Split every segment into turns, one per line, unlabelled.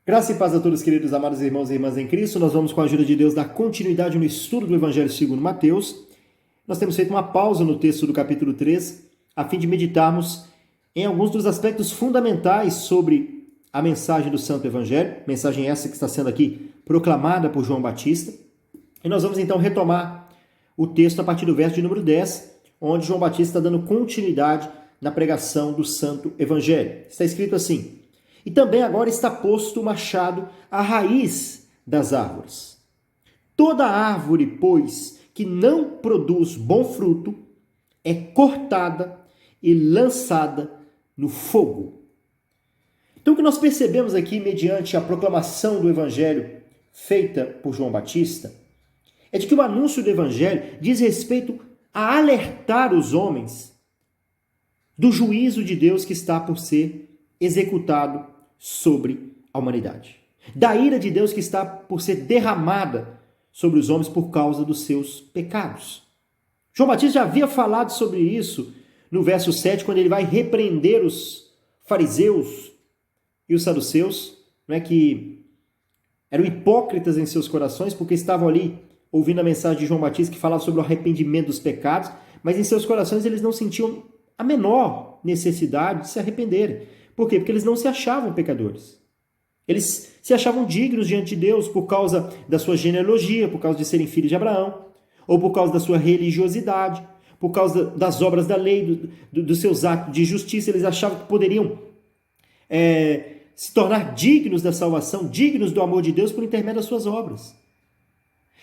Graça e paz a todos, queridos amados irmãos e irmãs em Cristo. Nós vamos, com a ajuda de Deus, dar continuidade no estudo do Evangelho segundo Mateus. Nós temos feito uma pausa no texto do capítulo 3, a fim de meditarmos em alguns dos aspectos fundamentais sobre a mensagem do Santo Evangelho, mensagem essa que está sendo aqui proclamada por João Batista. E nós vamos então retomar o texto a partir do verso de número 10, onde João Batista está dando continuidade na pregação do Santo Evangelho. Está escrito assim: e também agora está posto o machado à raiz das árvores. Toda árvore, pois, que não produz bom fruto, é cortada e lançada no fogo. Então, o que nós percebemos aqui, mediante a proclamação do Evangelho feita por João Batista, é de que o anúncio do Evangelho diz respeito a alertar os homens do juízo de Deus que está por ser executado sobre a humanidade. Da ira de Deus que está por ser derramada sobre os homens por causa dos seus pecados. João Batista já havia falado sobre isso no verso 7, quando ele vai repreender os fariseus e os saduceus, que eram hipócritas em seus corações, porque estavam ali ouvindo a mensagem de João Batista que falava sobre o arrependimento dos pecados, mas em seus corações eles não sentiam a menor necessidade de se arrependerem. Por quê? Porque eles não se achavam pecadores. Eles se achavam dignos diante de Deus por causa da sua genealogia, por causa de serem filhos de Abraão, ou por causa da sua religiosidade, por causa das obras da lei, dos seus atos de justiça. Eles achavam que poderiam se tornar dignos da salvação, dignos do amor de Deus por intermédio das suas obras.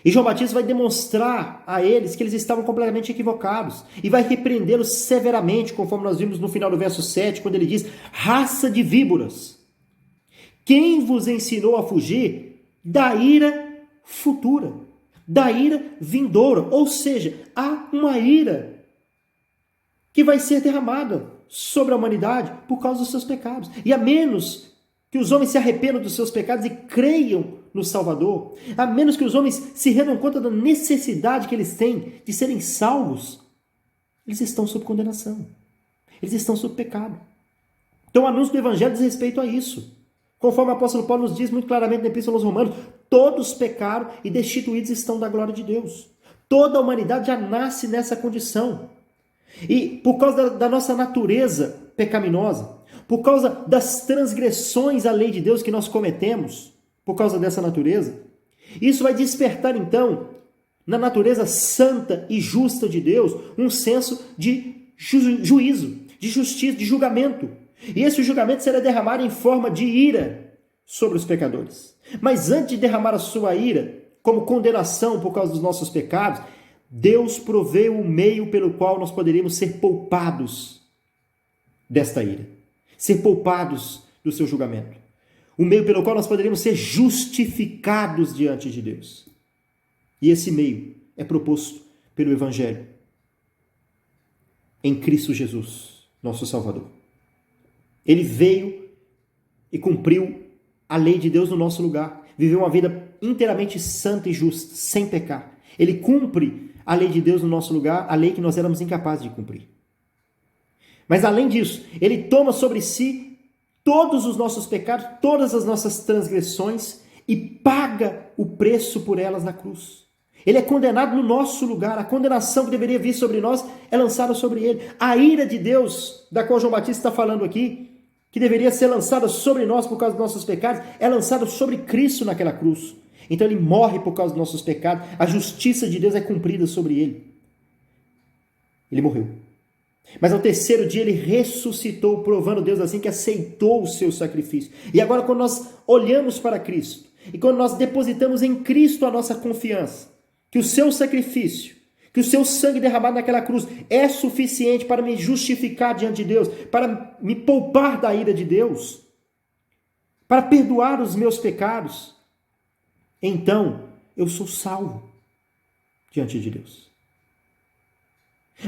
E João Batista vai demonstrar a eles que eles estavam completamente equivocados e vai repreendê-los severamente, conforme nós vimos no final do verso 7, quando ele diz: raça de víboras, quem vos ensinou a fugir da ira futura, da ira vindoura? Ou seja, há uma ira que vai ser derramada sobre a humanidade por causa dos seus pecados. E a menos que os homens se arrependam dos seus pecados e creiam no Salvador, a menos que os homens se rendam conta da necessidade que eles têm de serem salvos, eles estão sob condenação. Eles estão sob pecado. Então o anúncio do Evangelho diz respeito a isso. Conforme o apóstolo Paulo nos diz muito claramente na Epístola aos Romanos, todos pecaram e destituídos estão da glória de Deus. Toda a humanidade já nasce nessa condição. E por causa da nossa natureza pecaminosa, por causa das transgressões à lei de Deus que nós cometemos, por causa dessa natureza, isso vai despertar então, na natureza santa e justa de Deus, um senso de juízo, de justiça, de julgamento. E esse julgamento será derramado em forma de ira sobre os pecadores. Mas antes de derramar a sua ira, como condenação por causa dos nossos pecados, Deus proveu o meio pelo qual nós poderíamos ser poupados desta ira, ser poupados do seu julgamento. O meio pelo qual nós poderíamos ser justificados diante de Deus. E esse meio é proposto pelo Evangelho em Cristo Jesus, nosso Salvador. Ele veio e cumpriu a lei de Deus no nosso lugar. Viveu uma vida inteiramente santa e justa, sem pecar. Ele cumpre a lei de Deus no nosso lugar, a lei que nós éramos incapazes de cumprir. Mas além disso, ele toma sobre si todos os nossos pecados, todas as nossas transgressões e paga o preço por elas na cruz. Ele é condenado no nosso lugar. A condenação que deveria vir sobre nós é lançada sobre ele. A ira de Deus, da qual João Batista está falando aqui, que deveria ser lançada sobre nós por causa dos nossos pecados, é lançada sobre Cristo naquela cruz. Então ele morre por causa dos nossos pecados. A justiça de Deus é cumprida sobre ele. Ele morreu. Mas ao terceiro dia ele ressuscitou, provando Deus assim que aceitou o seu sacrifício. E agora, quando nós olhamos para Cristo, e quando nós depositamos em Cristo a nossa confiança, que o seu sacrifício, que o seu sangue derramado naquela cruz é suficiente para me justificar diante de Deus, para me poupar da ira de Deus, para perdoar os meus pecados, então eu sou salvo diante de Deus.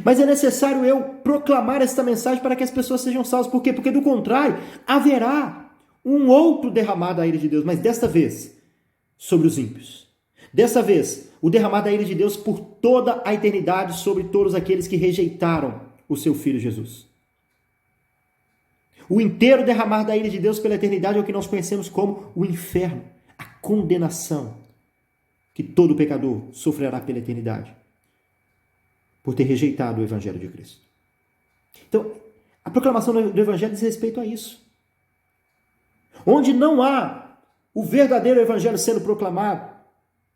Mas é necessário eu proclamar esta mensagem para que as pessoas sejam salvas. Por quê? Porque do contrário, haverá um outro derramar da ira de Deus, mas desta vez sobre os ímpios. Dessa vez, o derramar da ira de Deus por toda a eternidade sobre todos aqueles que rejeitaram o seu Filho Jesus. O inteiro derramar da ira de Deus pela eternidade é o que nós conhecemos como o inferno, a condenação que todo pecador sofrerá pela eternidade por ter rejeitado o Evangelho de Cristo. Então, a proclamação do Evangelho diz respeito a isso. Onde não há o verdadeiro Evangelho sendo proclamado,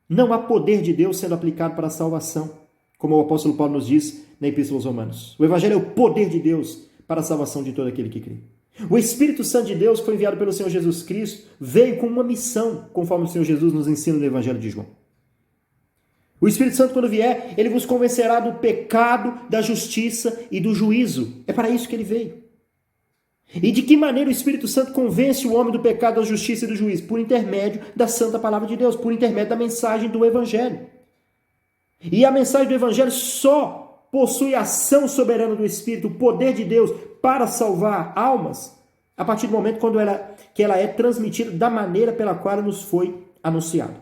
não há poder de Deus sendo aplicado para a salvação, como o apóstolo Paulo nos diz na Epístola aos Romanos. O Evangelho é o poder de Deus para a salvação de todo aquele que crê. O Espírito Santo de Deus, que foi enviado pelo Senhor Jesus Cristo, veio com uma missão, conforme o Senhor Jesus nos ensina no Evangelho de João. O Espírito Santo, quando vier, ele vos convencerá do pecado, da justiça e do juízo. É para isso que ele veio. E de que maneira o Espírito Santo convence o homem do pecado, da justiça e do juízo? Por intermédio da santa palavra de Deus, por intermédio da mensagem do Evangelho. E a mensagem do Evangelho só possui a ação soberana do Espírito, o poder de Deus para salvar almas, a partir do momento que ela é transmitida da maneira pela qual nos foi anunciada,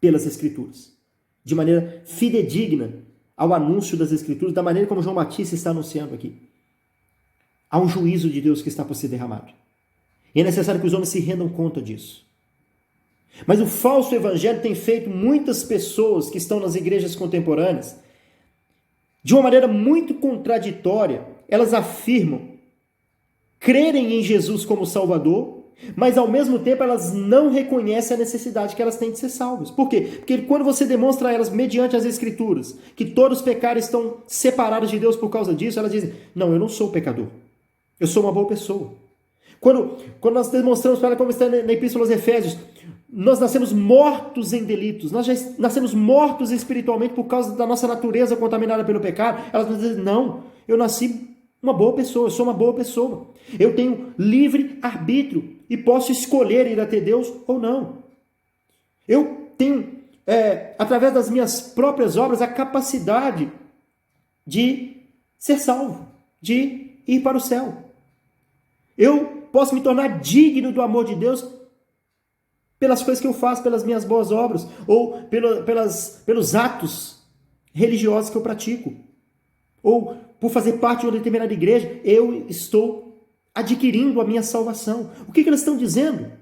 pelas Escrituras. De maneira fidedigna ao anúncio das Escrituras, da maneira como João Batista está anunciando aqui. Há um juízo de Deus que está por ser derramado. E é necessário que os homens se rendam conta disso. Mas o falso evangelho tem feito muitas pessoas que estão nas igrejas contemporâneas, de uma maneira muito contraditória, elas afirmam crerem em Jesus como Salvador, mas ao mesmo tempo elas não reconhecem a necessidade que elas têm de ser salvas. Por quê? Porque quando você demonstra a elas, mediante as Escrituras, que todos os pecados estão separados de Deus por causa disso, elas dizem, não, eu não sou pecador, eu sou uma boa pessoa. Quando nós demonstramos para ela, como está na Epístola aos Efésios, nós nascemos mortos em delitos, nós já nascemos mortos espiritualmente por causa da nossa natureza contaminada pelo pecado, elas nos dizem, não, eu nasci uma boa pessoa, eu sou uma boa pessoa. Eu tenho livre arbítrio e posso escolher ir até Deus ou não. Eu tenho, através das minhas próprias obras, a capacidade de ser salvo, de ir para o céu. Eu posso me tornar digno do amor de Deus pelas coisas que eu faço, pelas minhas boas obras, ou pelos atos religiosos que eu pratico. Ou por fazer parte de uma determinada igreja, eu estou adquirindo a minha salvação. O que elas estão dizendo?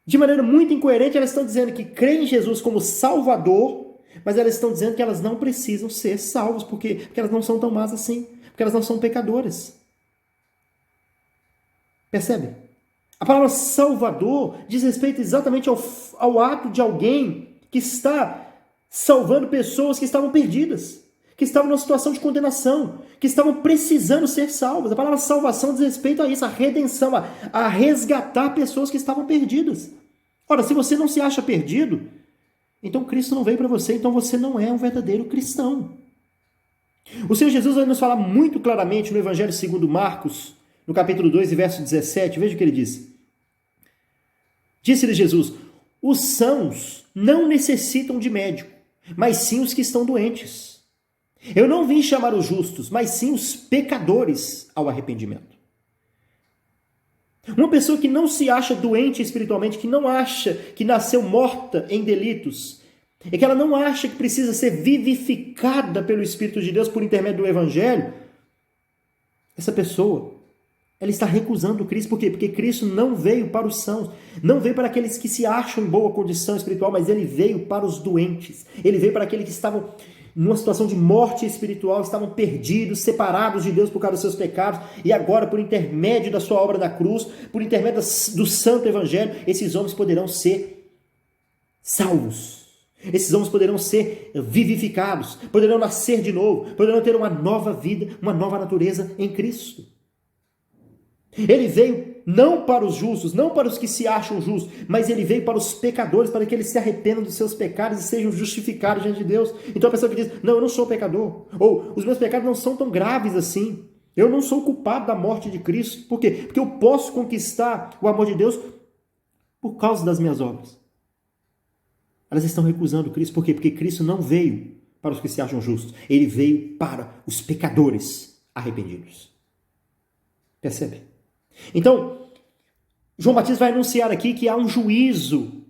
De maneira muito incoerente, elas estão dizendo que creem em Jesus como Salvador, mas elas estão dizendo que elas não precisam ser salvas, porque elas não são tão más assim, porque elas não são pecadoras. Percebe? A palavra Salvador diz respeito exatamente ao ato de alguém que está salvando pessoas que estavam perdidas, que estavam numa situação de condenação, que estavam precisando ser salvas. A palavra salvação diz respeito a isso, a redenção, a resgatar pessoas que estavam perdidas. Ora, se você não se acha perdido, então Cristo não veio para você, então você não é um verdadeiro cristão. O Senhor Jesus vai nos falar muito claramente no Evangelho segundo Marcos, no capítulo 2 e verso 17, veja o que ele diz. Disse-lhe Jesus, os sãos não necessitam de médico, mas sim os que estão doentes. Eu não vim chamar os justos, mas sim os pecadores ao arrependimento. Uma pessoa que não se acha doente espiritualmente, que não acha que nasceu morta em delitos, é que ela não acha que precisa ser vivificada pelo Espírito de Deus por intermédio do Evangelho, essa pessoa, ela está recusando Cristo. Por quê? Porque Cristo não veio para os sãos, não veio para aqueles que se acham em boa condição espiritual, mas ele veio para os doentes. Ele veio para aqueles que estavam numa situação de morte espiritual, estavam perdidos, separados de Deus por causa dos seus pecados, e agora, por intermédio da sua obra da cruz, por intermédio do santo evangelho, esses homens poderão ser salvos. Esses homens poderão ser vivificados, poderão nascer de novo, poderão ter uma nova vida, uma nova natureza em Cristo. Ele veio não para os justos, não para os que se acham justos, mas ele veio para os pecadores, para que eles se arrependam dos seus pecados e sejam justificados diante de Deus. Então a pessoa que diz, não, eu não sou pecador, ou os meus pecados não são tão graves assim, eu não sou culpado da morte de Cristo. Por quê? Porque eu posso conquistar o amor de Deus por causa das minhas obras. Elas estão recusando Cristo. Por quê? Porque Cristo não veio para os que se acham justos, ele veio para os pecadores arrependidos. Percebe? Então, João Batista vai anunciar aqui que há um juízo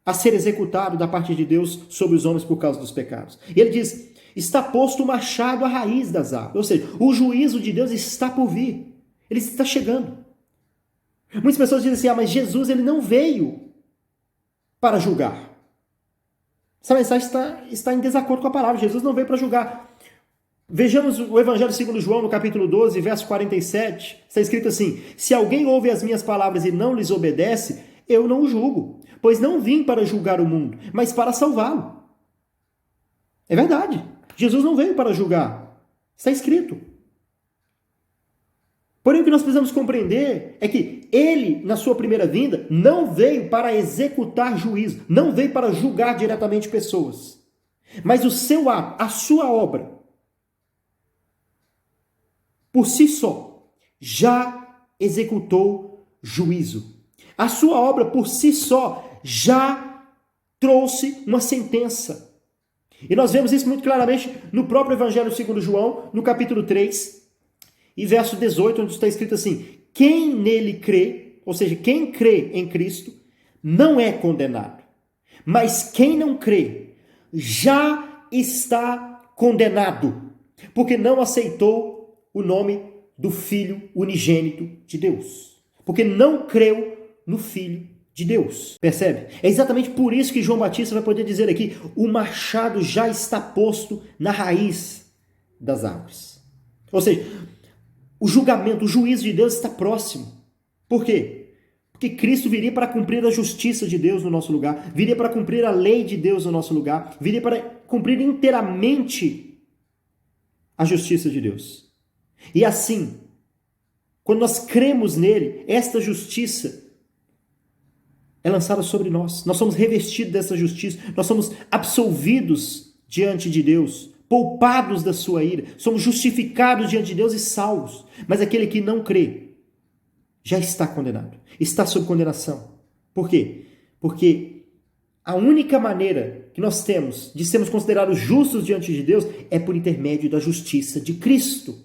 a ser executado da parte de Deus sobre os homens por causa dos pecados. E ele diz, está posto o machado à raiz das árvores. Ou seja, o juízo de Deus está por vir. Ele está chegando. Muitas pessoas dizem assim, mas Jesus ele não veio para julgar. Essa mensagem está em desacordo com a palavra. Jesus não veio para julgar. Vejamos o Evangelho segundo João, no capítulo 12, verso 47. Está escrito assim, se alguém ouve as minhas palavras e não lhes obedece, eu não o julgo, pois não vim para julgar o mundo, mas para salvá-lo. É verdade. Jesus não veio para julgar. Está escrito. Porém, o que nós precisamos compreender é que ele, na sua primeira vinda, não veio para executar juízo, não veio para julgar diretamente pessoas. Mas o seu ato, a sua obra, por si só, já executou juízo. A sua obra, por si só, já trouxe uma sentença. E nós vemos isso muito claramente no próprio Evangelho segundo João, no capítulo 3, e verso 18, onde está escrito assim, quem nele crê, ou seja, quem crê em Cristo, não é condenado. Mas quem não crê, já está condenado, porque não aceitou o nome do Filho unigênito de Deus. Porque não creu no Filho de Deus. Percebe? É exatamente por isso que João Batista vai poder dizer aqui, o machado já está posto na raiz das árvores. Ou seja, o julgamento, o juízo de Deus está próximo. Por quê? Porque Cristo viria para cumprir a justiça de Deus no nosso lugar, viria para cumprir a lei de Deus no nosso lugar, viria para cumprir inteiramente a justiça de Deus. E assim, quando nós cremos nele, esta justiça é lançada sobre nós. Nós somos revestidos dessa justiça, nós somos absolvidos diante de Deus, poupados da sua ira, somos justificados diante de Deus e salvos. Mas aquele que não crê já está condenado, está sob condenação. Por quê? Porque a única maneira que nós temos de sermos considerados justos diante de Deus é por intermédio da justiça de Cristo.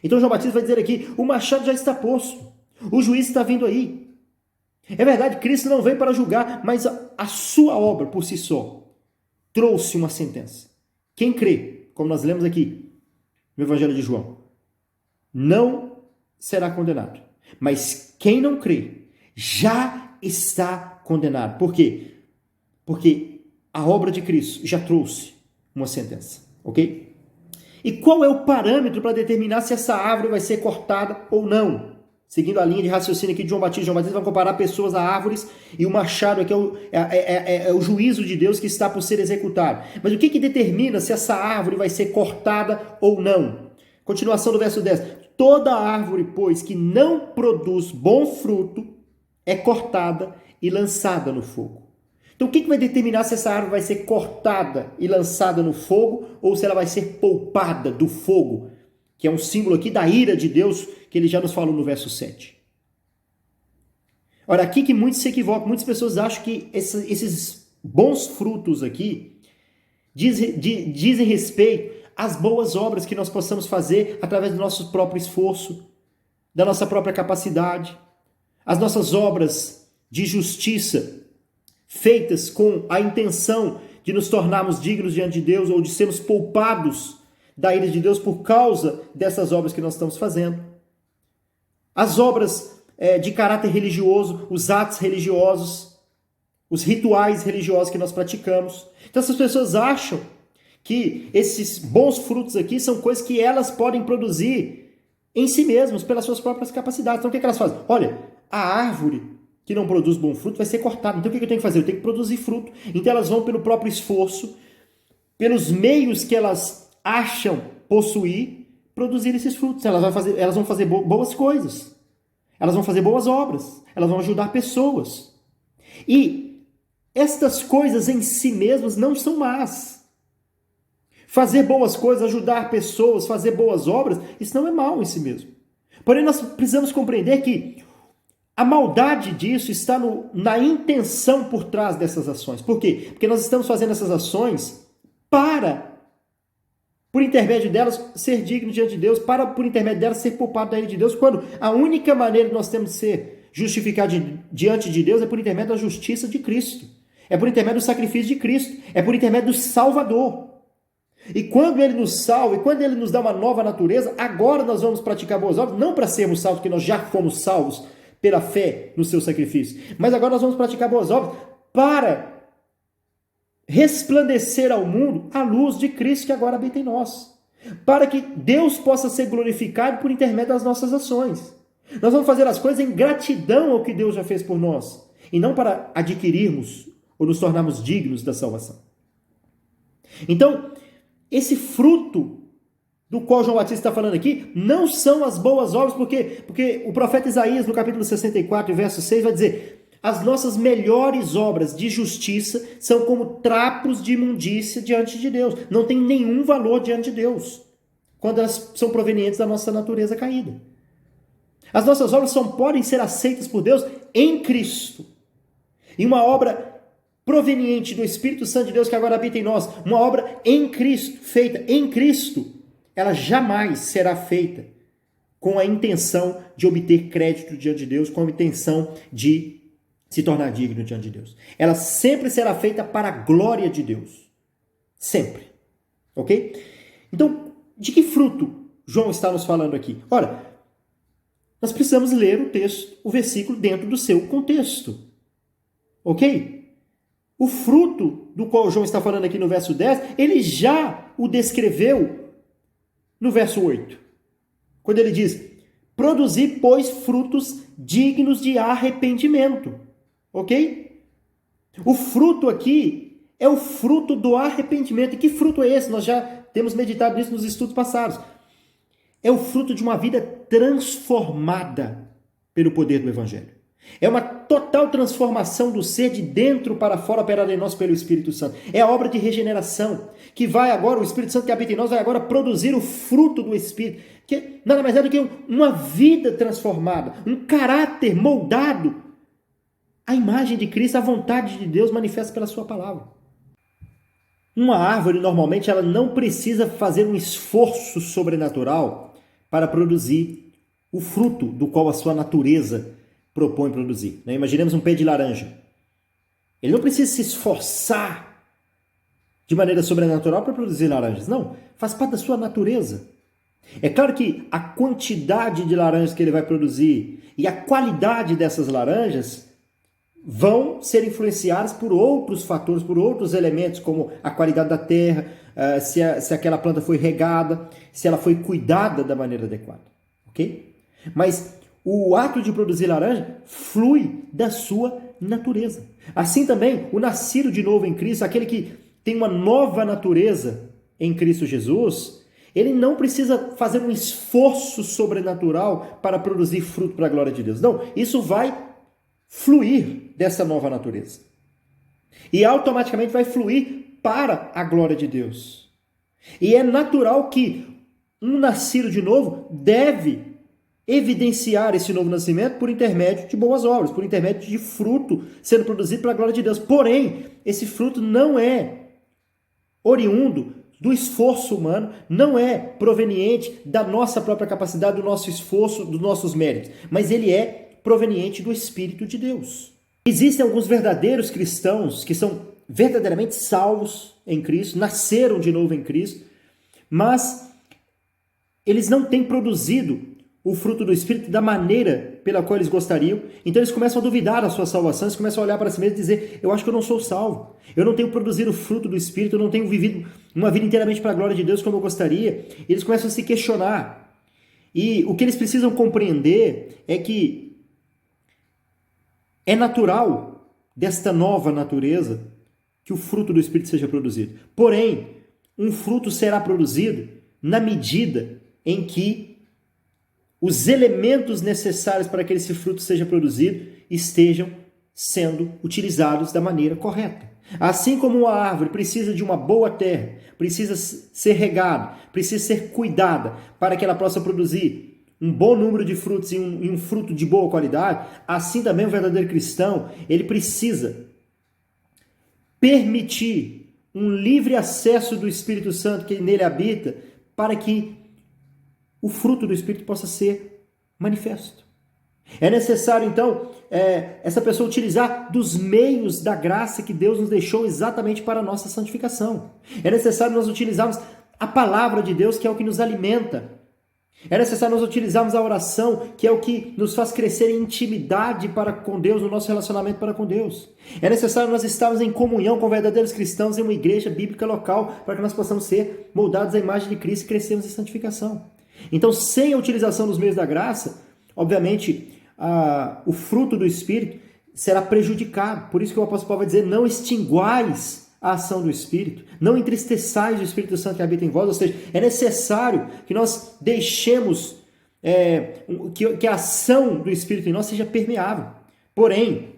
Então João Batista vai dizer aqui, o machado já está posto, o juiz está vindo aí. É verdade, Cristo não veio para julgar, mas a sua obra por si só trouxe uma sentença. Quem crê, como nós lemos aqui no Evangelho de João, não será condenado. Mas quem não crê já está condenado. Por quê? Porque a obra de Cristo já trouxe uma sentença. Ok? E qual é o parâmetro para determinar se essa árvore vai ser cortada ou não? Seguindo a linha de raciocínio aqui de João Batista vai comparar pessoas a árvores e o machado aqui é o juízo de Deus que está por ser executado. Mas o que determina se essa árvore vai ser cortada ou não? Continuação do verso 10. Toda árvore, pois, que não produz bom fruto é cortada e lançada no fogo. Então o que vai determinar se essa árvore vai ser cortada e lançada no fogo ou se ela vai ser poupada do fogo? Que é um símbolo aqui da ira de Deus, que ele já nos falou no verso 7. Olha, aqui que muitos se equivocam, muitas pessoas acham que esses bons frutos aqui dizem respeito às boas obras que nós possamos fazer através do nosso próprio esforço, da nossa própria capacidade, as nossas obras de justiça, feitas com a intenção de nos tornarmos dignos diante de Deus ou de sermos poupados da ira de Deus por causa dessas obras que nós estamos fazendo. As obras de caráter religioso, os atos religiosos, os rituais religiosos que nós praticamos. Então essas pessoas acham que esses bons frutos aqui são coisas que elas podem produzir em si mesmas, pelas suas próprias capacidades. Então o que elas fazem? Olha, a árvore que não produz bom fruto vai ser cortada. Então o que eu tenho que fazer? Eu tenho que produzir fruto. Então elas vão pelo próprio esforço, pelos meios que elas acham possuir, produzir esses frutos. Elas vão fazer boas coisas. Elas vão fazer boas obras. Elas vão ajudar pessoas. E estas coisas em si mesmas não são más. Fazer boas coisas, ajudar pessoas, fazer boas obras, isso não é mal em si mesmo. Porém, nós precisamos compreender que a maldade disso está na intenção por trás dessas ações. Por quê? Porque nós estamos fazendo essas ações para, por intermédio delas, ser digno diante de Deus, para, por intermédio delas, ser poupado da ira de Deus, quando a única maneira que nós temos de ser justificados diante de Deus é por intermédio da justiça de Cristo. É por intermédio do sacrifício de Cristo. É por intermédio do Salvador. E quando Ele nos salva, e quando Ele nos dá uma nova natureza, agora nós vamos praticar boas obras, não para sermos salvos, porque nós já fomos salvos pela fé no seu sacrifício, mas agora nós vamos praticar boas obras para resplandecer ao mundo a luz de Cristo que agora habita em nós, para que Deus possa ser glorificado por intermédio das nossas ações. Nós vamos fazer as coisas em gratidão ao que Deus já fez por nós, e não para adquirirmos ou nos tornarmos dignos da salvação. Então, esse fruto do qual João Batista está falando aqui não são as boas obras, porque o profeta Isaías, no capítulo 64, verso 6, vai dizer: as nossas melhores obras de justiça são como trapos de imundícia diante de Deus. Não tem nenhum valor diante de Deus, quando elas são provenientes da nossa natureza caída. As nossas obras só podem ser aceitas por Deus em Cristo. E uma obra proveniente do Espírito Santo de Deus que agora habita em nós, uma obra em Cristo, feita em Cristo, ela jamais será feita com a intenção de obter crédito diante de Deus, com a intenção de se tornar digno diante de Deus. Ela sempre será feita para a glória de Deus. Sempre. Ok? Então, de que fruto João está nos falando aqui? Ora, nós precisamos ler o texto, o versículo dentro do seu contexto. Ok? O fruto do qual João está falando aqui no verso 10, ele já o descreveu no verso 8. Quando ele diz: produzir, pois, frutos dignos de arrependimento. Ok? O fruto aqui é o fruto do arrependimento. E que fruto é esse? Nós já temos meditado nisso nos estudos passados. É o fruto de uma vida transformada pelo poder do Evangelho. É uma total transformação do ser de dentro para fora, operada em nós pelo Espírito Santo. É a obra de regeneração, que vai agora, o Espírito Santo que habita em nós, vai agora produzir o fruto do Espírito, que nada mais é do que uma vida transformada, um caráter moldado à imagem de Cristo, à vontade de Deus manifesta pela sua palavra. Uma árvore, normalmente, ela não precisa fazer um esforço sobrenatural para produzir o fruto do qual a sua natureza propõe produzir. Imaginemos um pé de laranja. Ele não precisa se esforçar de maneira sobrenatural para produzir laranjas. Não, faz parte da sua natureza. É claro que a quantidade de laranjas que ele vai produzir e a qualidade dessas laranjas vão ser influenciadas por outros fatores, por outros elementos, como a qualidade da terra, se aquela planta foi regada, se ela foi cuidada da maneira adequada. Ok? Mas o ato de produzir laranja flui da sua natureza. Assim também, o nascido de novo em Cristo, aquele que tem uma nova natureza em Cristo Jesus, ele não precisa fazer um esforço sobrenatural para produzir fruto para a glória de Deus. Não, isso vai fluir dessa nova natureza. E automaticamente vai fluir para a glória de Deus. E é natural que um nascido de novo deve evidenciar esse novo nascimento por intermédio de boas obras, por intermédio de fruto sendo produzido para a glória de Deus. Porém, esse fruto não é oriundo do esforço humano, não é proveniente da nossa própria capacidade, do nosso esforço, dos nossos méritos, mas ele é proveniente do Espírito de Deus. Existem alguns verdadeiros cristãos que são verdadeiramente salvos em Cristo, nasceram de novo em Cristo, mas eles não têm produzido o fruto do Espírito da maneira pela qual eles gostariam. Então eles começam a duvidar da sua salvação, eles começam a olhar para si mesmos e dizer: eu acho que eu não sou salvo, eu não tenho produzido o fruto do Espírito, eu não tenho vivido uma vida inteiramente para a glória de Deus como eu gostaria. E eles começam a se questionar. E o que eles precisam compreender é que é natural desta nova natureza que o fruto do Espírito seja produzido. Porém, um fruto será produzido na medida em que os elementos necessários para que esse fruto seja produzido estejam sendo utilizados da maneira correta. Assim como uma árvore precisa de uma boa terra, precisa ser regada, precisa ser cuidada para que ela possa produzir um bom número de frutos e um fruto de boa qualidade, assim também o verdadeiro cristão, ele precisa permitir um livre acesso do Espírito Santo que nele habita para que o fruto do Espírito possa ser manifesto. É necessário, então, essa pessoa utilizar dos meios da graça que Deus nos deixou exatamente para a nossa santificação. É necessário nós utilizarmos a palavra de Deus, que é o que nos alimenta. É necessário nós utilizarmos a oração, que é o que nos faz crescer em intimidade para com Deus, no nosso relacionamento para com Deus. É necessário nós estarmos em comunhão com verdadeiros cristãos em uma igreja bíblica local, para que nós possamos ser moldados à imagem de Cristo e crescermos em santificação. Então, sem a utilização dos meios da graça, obviamente, o fruto do Espírito será prejudicado. Por isso que o apóstolo Paulo vai dizer, não extinguais a ação do Espírito, não entristeçais o Espírito Santo que habita em vós, ou seja, é necessário que nós deixemos que a ação do Espírito em nós seja permeável. Porém,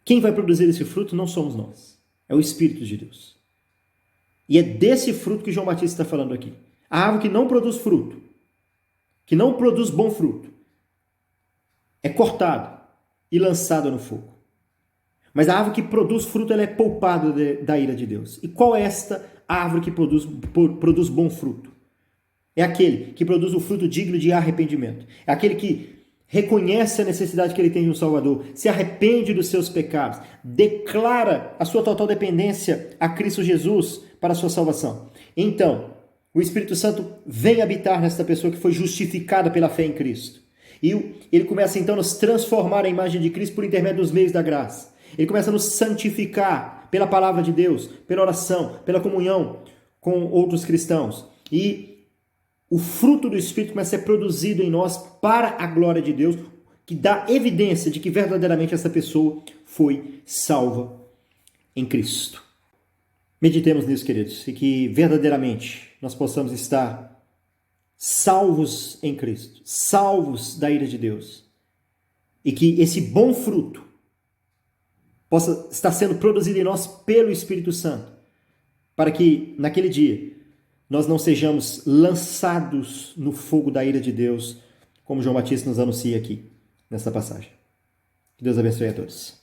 quem vai produzir esse fruto não somos nós, é o Espírito de Deus. E é desse fruto que João Batista está falando aqui. A árvore que não produz fruto, que não produz bom fruto, é cortada e lançada no fogo. Mas a árvore que produz fruto, ela é poupada da ira de Deus. E qual é esta árvore que produz bom fruto? É aquele que produz o fruto digno de arrependimento. É aquele que reconhece a necessidade que ele tem de um Salvador, se arrepende dos seus pecados, declara a sua total dependência a Cristo Jesus para a sua salvação. Então, o Espírito Santo vem habitar nesta pessoa que foi justificada pela fé em Cristo. E ele começa então a nos transformar a imagem de Cristo por intermédio dos meios da graça. Ele começa a nos santificar pela palavra de Deus, pela oração, pela comunhão com outros cristãos. E o fruto do Espírito começa a ser produzido em nós para a glória de Deus, que dá evidência de que verdadeiramente essa pessoa foi salva em Cristo. Meditemos nisso, queridos, e que verdadeiramente nós possamos estar salvos em Cristo, salvos da ira de Deus, e que esse bom fruto possa estar sendo produzido em nós pelo Espírito Santo, para que naquele dia nós não sejamos lançados no fogo da ira de Deus, como João Batista nos anuncia aqui nesta passagem. Que Deus abençoe a todos.